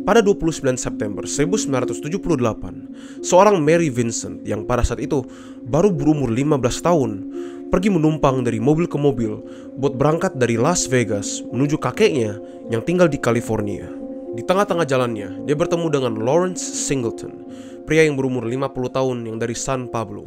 Pada 29 September 1978, seorang Mary Vincent yang pada saat itu baru berumur 15 tahun pergi menumpang dari mobil ke mobil buat berangkat dari Las Vegas menuju kakeknya yang tinggal di California. Di tengah-tengah jalannya, dia bertemu dengan Lawrence Singleton, pria yang berumur 50 tahun yang dari San Pablo.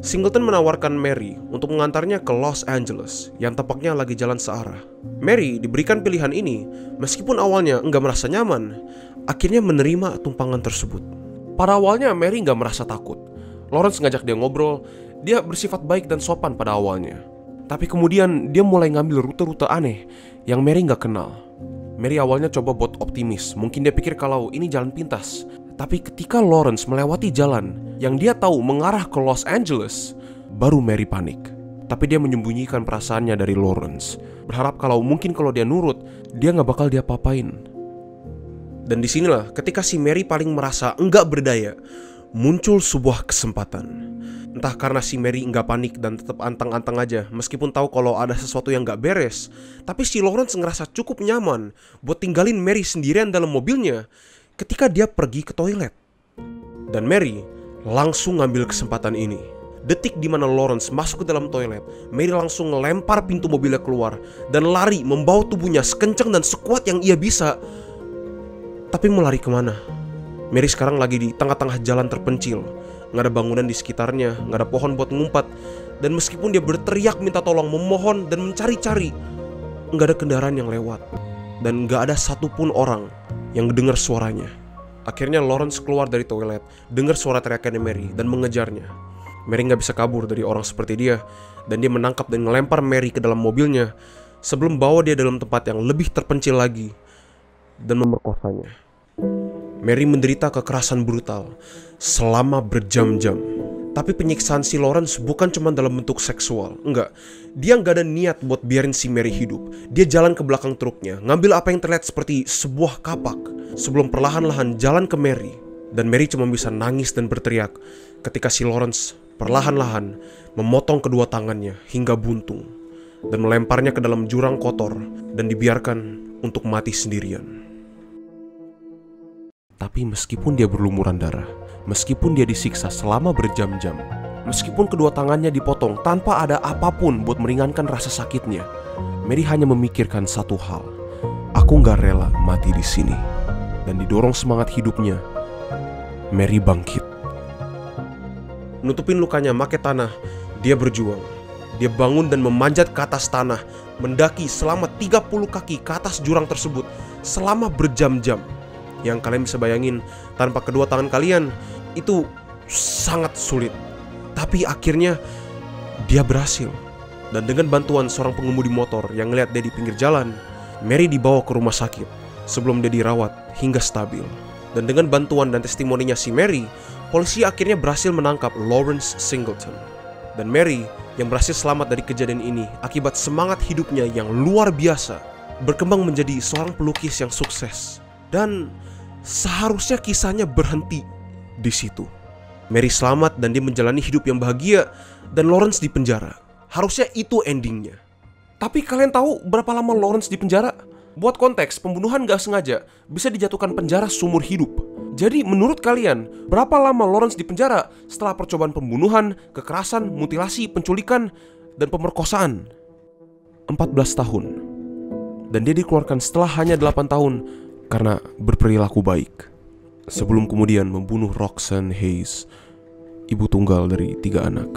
Singleton menawarkan Mary untuk mengantarnya ke Los Angeles yang tampaknya lagi jalan searah. Mary diberikan pilihan ini meskipun awalnya enggak merasa nyaman, akhirnya menerima tumpangan tersebut. Pada awalnya Mary enggak merasa takut. Lawrence ngajak dia ngobrol, dia bersifat baik dan sopan pada awalnya. Tapi kemudian dia mulai ngambil rute-rute aneh yang Mary enggak kenal. Mary awalnya coba buat optimis, mungkin dia pikir kalau ini jalan pintas. Tapi ketika Lawrence melewati jalan yang dia tahu mengarah ke Los Angeles, baru Mary panik. Tapi dia menyembunyikan perasaannya dari Lawrence, berharap kalau dia nurut, dia gak bakal diapa-apain. Dan disinilah ketika si Mary paling merasa enggak berdaya, muncul sebuah kesempatan. Entah karena si Mary enggak panik dan tetap antang-antang aja, meskipun tahu kalau ada sesuatu yang enggak beres, tapi si Lawrence ngerasa cukup nyaman buat tinggalin Mary sendirian dalam mobilnya ketika dia pergi ke toilet. Dan Mary langsung ngambil kesempatan ini. Detik di mana Lawrence masuk ke dalam toilet, Mary langsung ngelempar pintu mobilnya keluar dan lari membawa tubuhnya sekencang dan sekuat yang ia bisa. Tapi mau lari kemana? Mary sekarang lagi di tengah-tengah jalan terpencil. Gak ada bangunan di sekitarnya, gak ada pohon buat ngumpat. Dan meskipun dia berteriak minta tolong, memohon dan mencari-cari, gak ada kendaraan yang lewat. Dan gak ada satupun orang yang dengar suaranya. Akhirnya Lawrence keluar dari toilet, dengar suara teriakannya Mary dan mengejarnya. Mary gak bisa kabur dari orang seperti dia, dan dia menangkap dan ngelempar Mary ke dalam mobilnya sebelum bawa dia dalam tempat yang lebih terpencil lagi dan memerkosanya. Mary menderita kekerasan brutal selama berjam-jam. Tapi penyiksaan si Lawrence bukan cuma dalam bentuk seksual. Enggak, dia gak ada niat buat biarin si Mary hidup. Dia jalan ke belakang truknya, ngambil apa yang terlihat seperti sebuah kapak sebelum perlahan-lahan jalan ke Mary. Dan Mary cuma bisa nangis dan berteriak ketika si Lawrence perlahan-lahan memotong kedua tangannya hingga buntung dan melemparnya ke dalam jurang kotor dan dibiarkan untuk mati sendirian. Tapi meskipun dia berlumuran darah, meskipun dia disiksa selama berjam-jam, meskipun kedua tangannya dipotong tanpa ada apapun buat meringankan rasa sakitnya, Mary hanya memikirkan satu hal. Aku gak rela mati di sini. Dan didorong semangat hidupnya, Mary bangkit. Nutupin lukanya make tanah, dia berjuang. Dia bangun dan memanjat ke atas tanah, mendaki selama 30 kaki ke atas jurang tersebut selama berjam-jam. Yang kalian bisa bayangin, tanpa kedua tangan kalian, itu sangat sulit. Tapi akhirnya dia berhasil. Dan dengan bantuan seorang pengemudi motor yang ngeliat dia di pinggir jalan, Mary dibawa ke rumah sakit sebelum dia dirawat hingga stabil. Dan dengan bantuan dan testimoninya si Mary, polisi akhirnya berhasil menangkap Lawrence Singleton. Dan Mary yang berhasil selamat dari kejadian ini akibat semangat hidupnya yang luar biasa, berkembang menjadi seorang pelukis yang sukses. Dan seharusnya kisahnya berhenti di situ. Mary selamat dan dia menjalani hidup yang bahagia, dan Lawrence di penjara. Harusnya itu endingnya. Tapi kalian tahu berapa lama Lawrence di penjara? Buat konteks, pembunuhan gak sengaja bisa dijatuhkan penjara seumur hidup. Jadi menurut kalian, berapa lama Lawrence di penjara setelah percobaan pembunuhan, kekerasan, mutilasi, penculikan, dan pemerkosaan? 14 tahun. Dan dia dikeluarkan setelah hanya 8 tahun karena berperilaku baik, sebelum kemudian membunuh Roxanne Hayes, ibu tunggal dari 3 anak.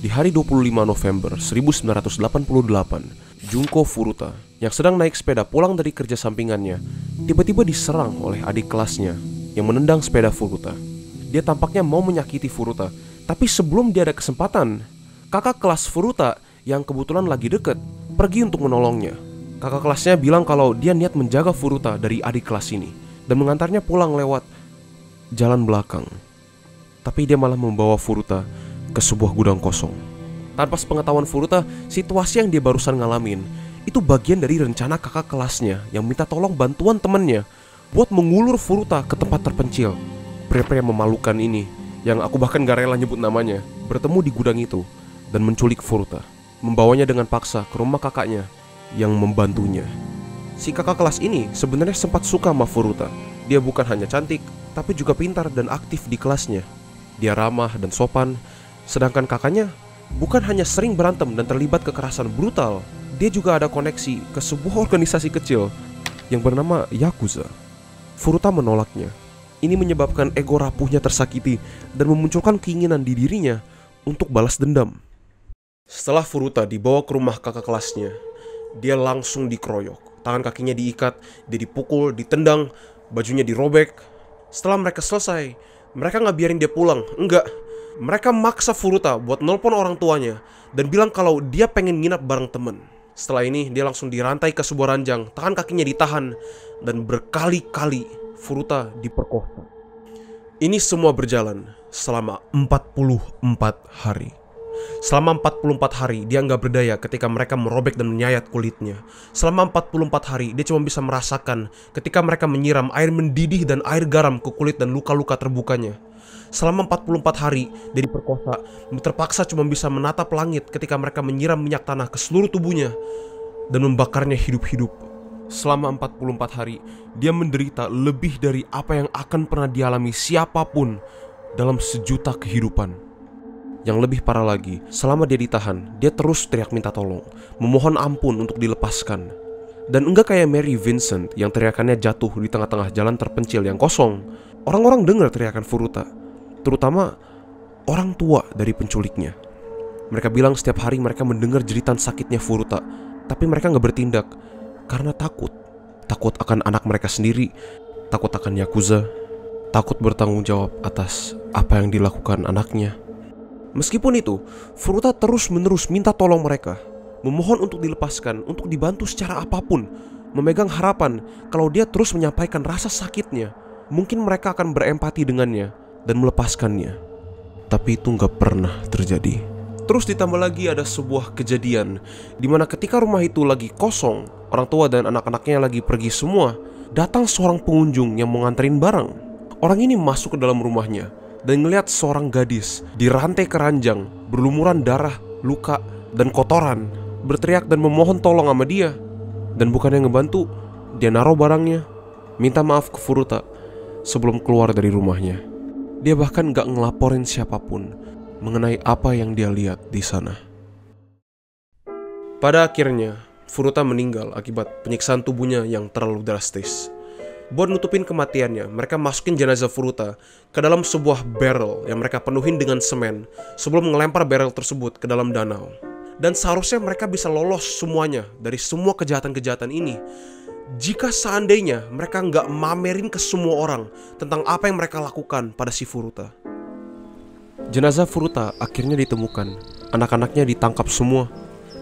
Di hari 25 November 1988, Junko Furuta yang sedang naik sepeda pulang dari kerja sampingannya tiba-tiba diserang oleh adik kelasnya yang menendang sepeda Furuta. Dia tampaknya mau menyakiti Furuta, tapi sebelum dia ada kesempatan, kakak kelas Furuta yang kebetulan lagi deket pergi untuk menolongnya. Kakak kelasnya bilang kalau dia niat menjaga Furuta dari adik kelas ini dan mengantarnya pulang lewat jalan belakang. Tapi dia malah membawa Furuta ke sebuah gudang kosong. Tanpa sepengetahuan Furuta, situasi yang dia barusan ngalamin itu bagian dari rencana kakak kelasnya yang minta tolong bantuan temannya buat mengulur Furuta ke tempat terpencil. Pria-pria memalukan ini, yang aku bahkan gak rela nyebut namanya, bertemu di gudang itu dan menculik Furuta, membawanya dengan paksa ke rumah kakaknya yang membantunya. Si kakak kelas ini sebenarnya sempat suka sama Furuta. Dia bukan hanya cantik, tapi juga pintar dan aktif di kelasnya. Dia ramah dan sopan, sedangkan kakaknya bukan hanya sering berantem dan terlibat kekerasan brutal, dia juga ada koneksi ke sebuah organisasi kecil yang bernama Yakuza. Furuta menolaknya. Ini menyebabkan ego rapuhnya tersakiti dan memunculkan keinginan di dirinya untuk balas dendam. Setelah Furuta dibawa ke rumah kakak kelasnya, dia langsung dikeroyok. Tangan kakinya diikat, dia dipukul, ditendang, bajunya dirobek. Setelah mereka selesai, mereka gak biarin dia pulang. Enggak, mereka maksa Furuta buat nelpon orang tuanya dan bilang kalau dia pengen nginap bareng temen. Setelah ini dia langsung dirantai ke sebuah ranjang, tangan kakinya ditahan, dan berkali-kali Furuta diperkosa. Ini semua berjalan selama 44 hari. Selama 44 hari dia nggak berdaya ketika mereka merobek dan menyayat kulitnya. Selama 44 hari dia cuma bisa merasakan ketika mereka menyiram air mendidih dan air garam ke kulit dan luka-luka terbukanya. Selama 44 hari dia diperkosa, terpaksa cuma bisa menatap langit ketika mereka menyiram minyak tanah ke seluruh tubuhnya dan membakarnya hidup-hidup. Selama 44 hari dia menderita lebih dari apa yang akan pernah dialami siapapun dalam sejuta kehidupan. Yang lebih parah lagi, selama dia ditahan, dia terus teriak minta tolong, memohon ampun untuk dilepaskan. Dan enggak kayak Mary Vincent yang teriakannya jatuh di tengah-tengah jalan terpencil yang kosong. Orang-orang dengar teriakan Furuta, terutama orang tua dari penculiknya. Mereka bilang setiap hari mereka mendengar jeritan sakitnya Furuta, tapi mereka gak bertindak karena takut. Takut akan anak mereka sendiri, takut akan Yakuza, takut bertanggung jawab atas apa yang dilakukan anaknya. Meskipun itu, Furuta terus-menerus minta tolong mereka, memohon untuk dilepaskan, untuk dibantu secara apapun, memegang harapan kalau dia terus menyampaikan rasa sakitnya, mungkin mereka akan berempati dengannya dan melepaskannya. Tapi itu gak pernah terjadi. Terus ditambah lagi ada sebuah kejadian di mana ketika rumah itu lagi kosong, orang tua dan anak-anaknya lagi pergi semua, datang seorang pengunjung yang mau nganterin barang. Orang ini masuk ke dalam rumahnya dan ngeliat seorang gadis dirantai ke ranjang, berlumuran darah, luka, dan kotoran, berteriak dan memohon tolong sama dia. Dan bukannya ngebantu, dia naruh barangnya, minta maaf ke Furuta sebelum keluar dari rumahnya. Dia bahkan gak ngelaporin siapapun mengenai apa yang dia lihat di sana. Pada akhirnya, Furuta meninggal akibat penyiksaan tubuhnya yang terlalu drastis. Buat nutupin kematiannya, mereka masukin jenazah Furuta ke dalam sebuah barrel yang mereka penuhin dengan semen sebelum ngelempar barrel tersebut ke dalam danau. Dan seharusnya mereka bisa lolos semuanya dari semua kejahatan-kejahatan ini jika seandainya mereka nggak mamerin ke semua orang tentang apa yang mereka lakukan pada si Furuta. Jenazah Furuta akhirnya ditemukan, anak-anaknya ditangkap semua,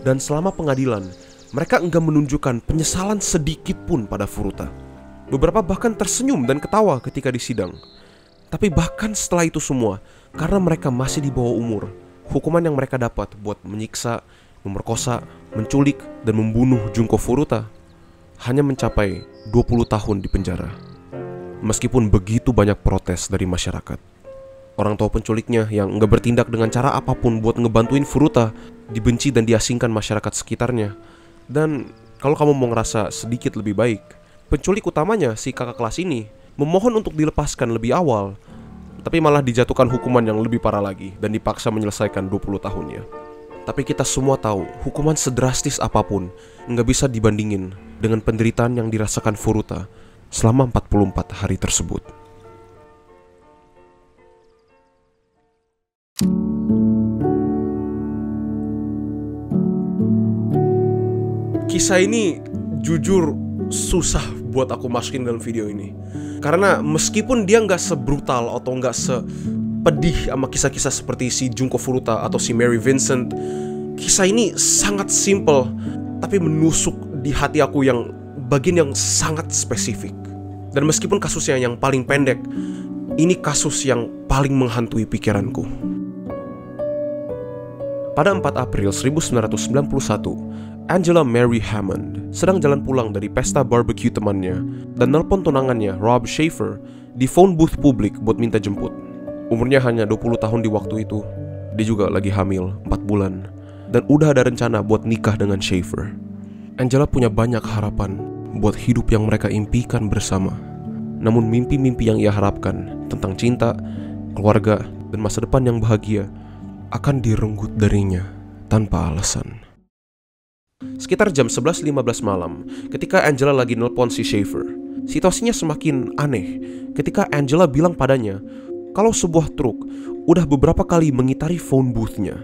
dan selama pengadilan, mereka enggak menunjukkan penyesalan sedikit pun pada Furuta. Beberapa bahkan tersenyum dan ketawa ketika disidang. Tapi bahkan setelah itu semua, karena mereka masih di bawah umur, hukuman yang mereka dapat buat menyiksa, memerkosa, menculik, dan membunuh Junko Furuta hanya mencapai 20 tahun di penjara. Meskipun begitu banyak protes dari masyarakat. Orang tua penculiknya yang nggak bertindak dengan cara apapun buat ngebantuin Furuta dibenci dan diasingkan masyarakat sekitarnya. Dan kalau kamu mau ngerasa sedikit lebih baik, penculik utamanya, si kakak kelas ini, memohon untuk dilepaskan lebih awal, tapi malah dijatuhkan hukuman yang lebih parah lagi dan dipaksa menyelesaikan 20 tahunnya. Tapi kita semua tahu, hukuman sedrastis apapun nggak bisa dibandingin dengan penderitaan yang dirasakan Furuta selama 44 hari tersebut. Kisah ini jujur susah buat aku masukin dalam video ini, karena meskipun dia nggak sebrutal atau nggak sepedih sama kisah-kisah seperti si Junko Furuta atau si Mary Vincent, kisah ini sangat simple tapi menusuk di hati aku yang bagian yang sangat spesifik. Dan meskipun kasusnya yang paling pendek, ini kasus yang paling menghantui pikiranku. Pada 4 April 1991, Angela Mary Hammond sedang jalan pulang dari pesta barbecue temannya dan nelpon tunangannya Rob Schaefer di phone booth publik buat minta jemput. Umurnya hanya 20 tahun di waktu itu. dia juga lagi hamil 4 bulan dan udah ada rencana buat nikah dengan Schaefer. Angela punya banyak harapan buat hidup yang mereka impikan bersama. Namun mimpi-mimpi yang ia harapkan tentang cinta, keluarga, dan masa depan yang bahagia akan direnggut darinya tanpa alasan. Sekitar jam 11.15 malam, ketika Angela lagi nelpon si Schaefer, situasinya semakin aneh ketika Angela bilang padanya kalau sebuah truk udah beberapa kali mengitari phone booth-nya.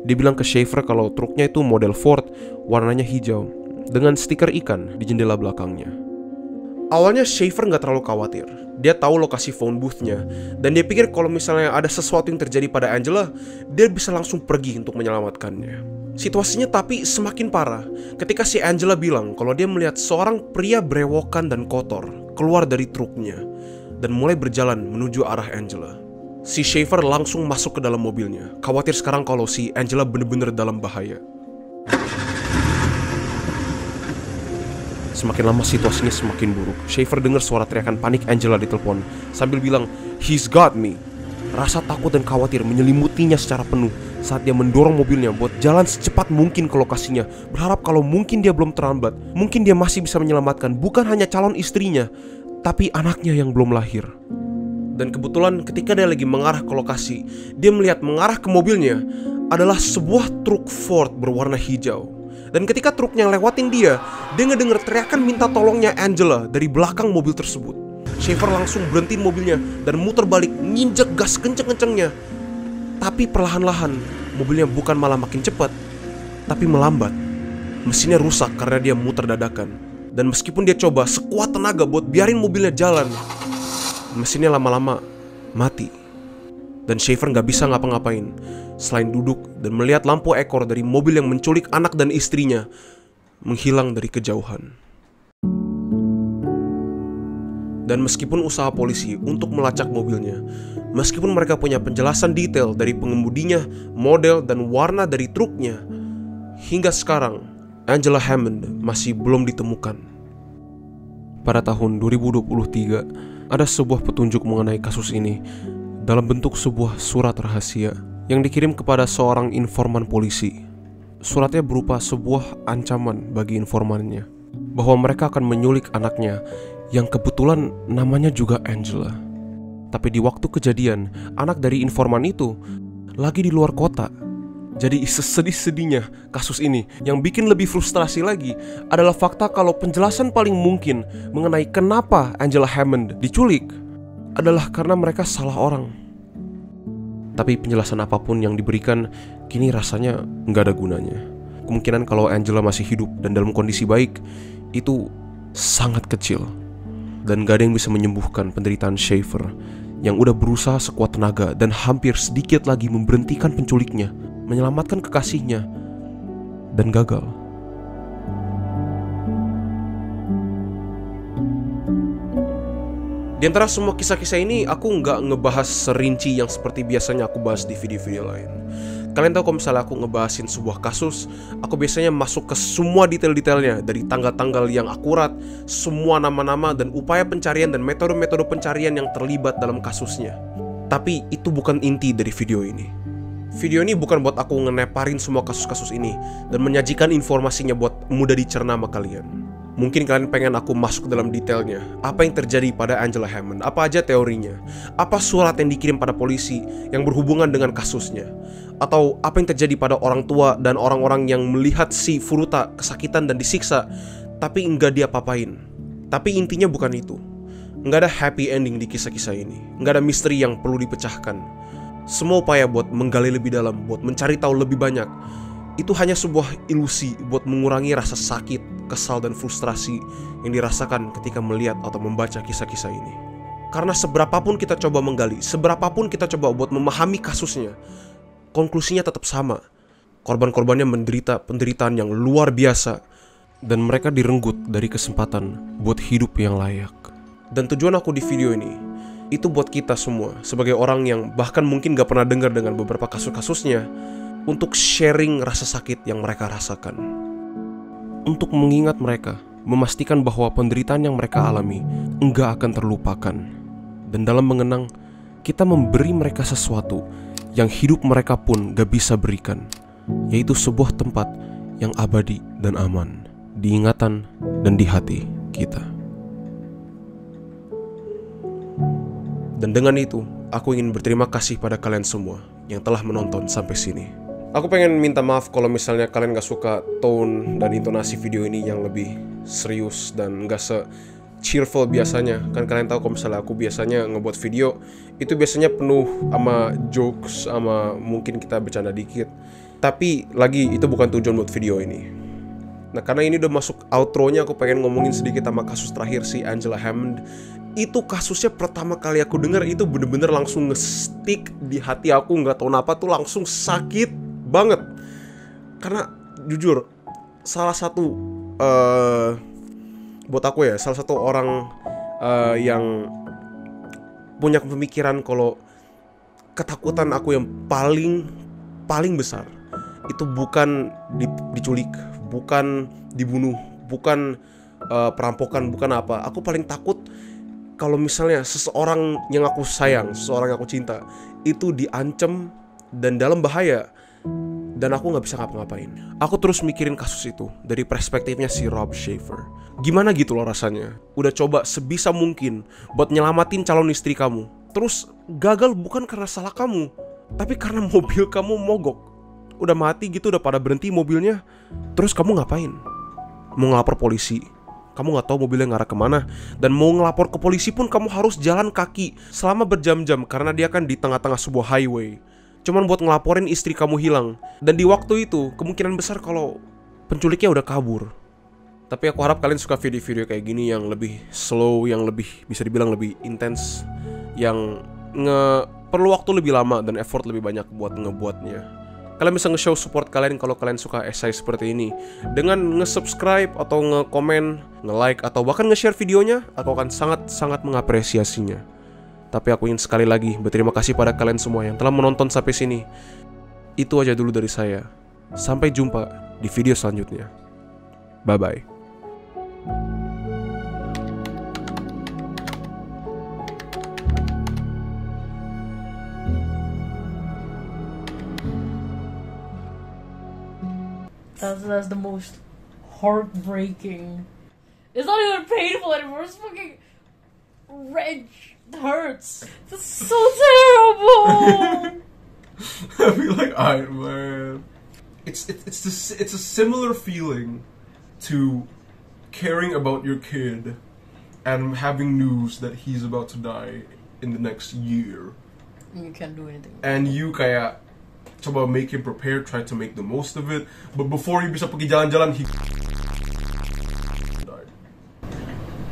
Dia bilang ke Schaefer kalau truknya itu model Ford, warnanya hijau, dengan stiker ikan di jendela belakangnya. Awalnya Schaefer nggak terlalu khawatir. Dia tahu lokasi phone booth-nya, dan dia pikir kalau misalnya ada sesuatu yang terjadi pada Angela, dia bisa langsung pergi untuk menyelamatkannya. Situasinya tapi semakin parah ketika si Angela bilang kalau dia melihat seorang pria berewokan dan kotor keluar dari truknya dan mulai berjalan menuju arah Angela. Si Schaefer langsung masuk ke dalam mobilnya, khawatir sekarang kalau si Angela bener-bener dalam bahaya. Semakin lama situasinya semakin buruk. Schaefer dengar suara teriakan panik Angela di telepon sambil bilang, "He's got me." Rasa takut dan khawatir menyelimutinya secara penuh saat dia mendorong mobilnya buat jalan secepat mungkin ke lokasinya, berharap kalau mungkin dia belum terlambat, mungkin dia masih bisa menyelamatkan bukan hanya calon istrinya, tapi anaknya yang belum lahir. Dan kebetulan ketika dia lagi mengarah ke lokasi, dia melihat mengarah ke mobilnya adalah sebuah truk Ford berwarna hijau. Dan ketika truknya lewatin dia ngedenger teriakan minta tolongnya Angela dari belakang mobil tersebut. Schaefer langsung berhentiin mobilnya dan muter balik, nginjek gas kenceng-kencengnya. Tapi perlahan-lahan, mobilnya bukan malah makin cepat, tapi melambat. Mesinnya rusak karena dia muter dadakan. Dan meskipun dia coba sekuat tenaga buat biarin mobilnya jalan, mesinnya lama-lama mati. Dan Schaefer gak bisa ngapa-ngapain selain duduk dan melihat lampu ekor dari mobil yang menculik anak dan istrinya menghilang dari kejauhan. Dan meskipun usaha polisi untuk melacak mobilnya, meskipun mereka punya penjelasan detail dari pengemudinya, model, dan warna dari truknya, hingga sekarang Angela Hammond masih belum ditemukan. Pada tahun 2023, ada sebuah petunjuk mengenai kasus ini dalam bentuk sebuah surat rahasia yang dikirim kepada seorang informan polisi. Suratnya berupa sebuah ancaman bagi informannya bahwa mereka akan menyulik anaknya yang kebetulan namanya juga Angela. Tapi di waktu kejadian, anak dari informan itu lagi di luar kota. Jadi sesedih-sedihnya kasus ini, yang bikin lebih frustrasi lagi adalah fakta kalau penjelasan paling mungkin mengenai kenapa Angela Hammond diculik adalah karena mereka salah orang. Tapi penjelasan apapun yang diberikan kini rasanya nggak ada gunanya. Kemungkinan kalau Angela masih hidup dan dalam kondisi baik itu sangat kecil. Dan gak ada yang bisa menyembuhkan penderitaan Schaefer yang udah berusaha sekuat tenaga dan hampir sedikit lagi memberhentikan penculiknya, menyelamatkan kekasihnya, dan gagal. Di antara semua kisah-kisah ini, aku nggak ngebahas serinci yang seperti biasanya aku bahas di video-video lain. Kalian tahu kalau misalnya aku ngebahasin sebuah kasus, aku biasanya masuk ke semua detail-detailnya, dari tanggal-tanggal yang akurat, semua nama-nama dan upaya pencarian dan metode-metode pencarian yang terlibat dalam kasusnya. Tapi itu bukan inti dari video ini. Video ini bukan buat aku ngeneparin semua kasus-kasus ini dan menyajikan informasinya buat mudah dicerna sama kalian. Mungkin kalian pengen aku masuk dalam detailnya. Apa yang terjadi pada Angela Hammond? Apa aja teorinya? Apa surat yang dikirim pada polisi yang berhubungan dengan kasusnya? Atau apa yang terjadi pada orang tua dan orang-orang yang melihat si Furuta kesakitan dan disiksa tapi enggak diapa-apain? Tapi intinya bukan itu. Enggak ada happy ending di kisah-kisah ini. Enggak ada misteri yang perlu dipecahkan. Semua upaya buat menggali lebih dalam, buat mencari tahu lebih banyak, itu hanya sebuah ilusi buat mengurangi rasa sakit, kesal, dan frustrasi yang dirasakan ketika melihat atau membaca kisah-kisah ini. Karena seberapapun kita coba menggali, seberapapun kita coba buat memahami kasusnya, konklusinya tetap sama. Korban-korbannya menderita penderitaan yang luar biasa, dan mereka direnggut dari kesempatan buat hidup yang layak. Dan tujuan aku di video ini, itu buat kita semua, sebagai orang yang bahkan mungkin gak pernah dengar dengan beberapa kasus-kasusnya, untuk sharing rasa sakit yang mereka rasakan. Untuk mengingat mereka, memastikan bahwa penderitaan yang mereka alami enggak akan terlupakan. Dan dalam mengenang, kita memberi mereka sesuatu yang hidup mereka pun gak bisa berikan, yaitu sebuah tempat yang abadi dan aman di ingatan dan di hati kita. Dan dengan itu, aku ingin berterima kasih pada kalian semua yang telah menonton sampai sini. Aku pengen minta maaf kalau misalnya kalian gak suka tone dan intonasi video ini yang lebih serius dan gak cheerful biasanya. Kan kalian tahu kalau misalnya aku biasanya ngebuat video itu biasanya penuh sama jokes, sama mungkin kita bercanda dikit. Tapi lagi itu bukan tujuan buat video ini. Nah, karena ini udah masuk outro-nya, aku pengen ngomongin sedikit sama kasus terakhir si Angela Hammond. Itu kasusnya pertama kali aku dengar itu bener-bener langsung nge-stick di hati aku, nggak tahu kenapa tuh langsung sakit banget. Karena jujur salah satu buat aku ya, salah satu orang yang punya pemikiran kalau ketakutan aku yang paling besar itu bukan diculik, bukan dibunuh, bukan perampokan, bukan apa. Aku paling takut kalau misalnya seseorang yang aku sayang, seseorang yang aku cinta itu diancam dan dalam bahaya dan aku gak bisa ngapa-ngapain. Aku terus mikirin kasus itu dari perspektifnya si Rob Schaefer. Gimana gitu loh rasanya, udah coba sebisa mungkin buat nyelamatin calon istri kamu, terus gagal bukan karena salah kamu, tapi karena mobil kamu mogok. Udah mati gitu, udah pada berhenti mobilnya, terus kamu ngapain? Mau ngelapor polisi, kamu gak tahu mobilnya ngarah kemana. Dan mau ngelapor ke polisi pun kamu harus jalan kaki selama berjam-jam karena dia kan di tengah-tengah sebuah highway, cuman buat ngelaporin istri kamu hilang. Dan di waktu itu kemungkinan besar kalau penculiknya udah kabur. Tapi aku harap kalian suka video-video kayak gini yang lebih slow, yang lebih bisa dibilang lebih intens, yang perlu waktu lebih lama dan effort lebih banyak buat ngebuatnya. Kalian bisa nge-show support kalian kalau kalian suka esai seperti ini dengan nge-subscribe atau nge-komen, nge-like, atau bahkan nge-share videonya. Aku akan sangat-sangat mengapresiasinya. Tapi aku ingin sekali lagi berterima kasih pada kalian semua yang telah menonton sampai sini. Itu aja dulu dari saya. Sampai jumpa di video selanjutnya. Bye-bye. That's the most heartbreaking. It's not even painful anymore. It's fucking red. It hurts. That's so terrible. I feel like Iron Man. It's a similar feeling to caring about your kid and having news that he's about to die in the next year. You can't do anything. And you kayak coba make him prepared, try to make the most of it. But before you bisa pergi jalan-jalan, he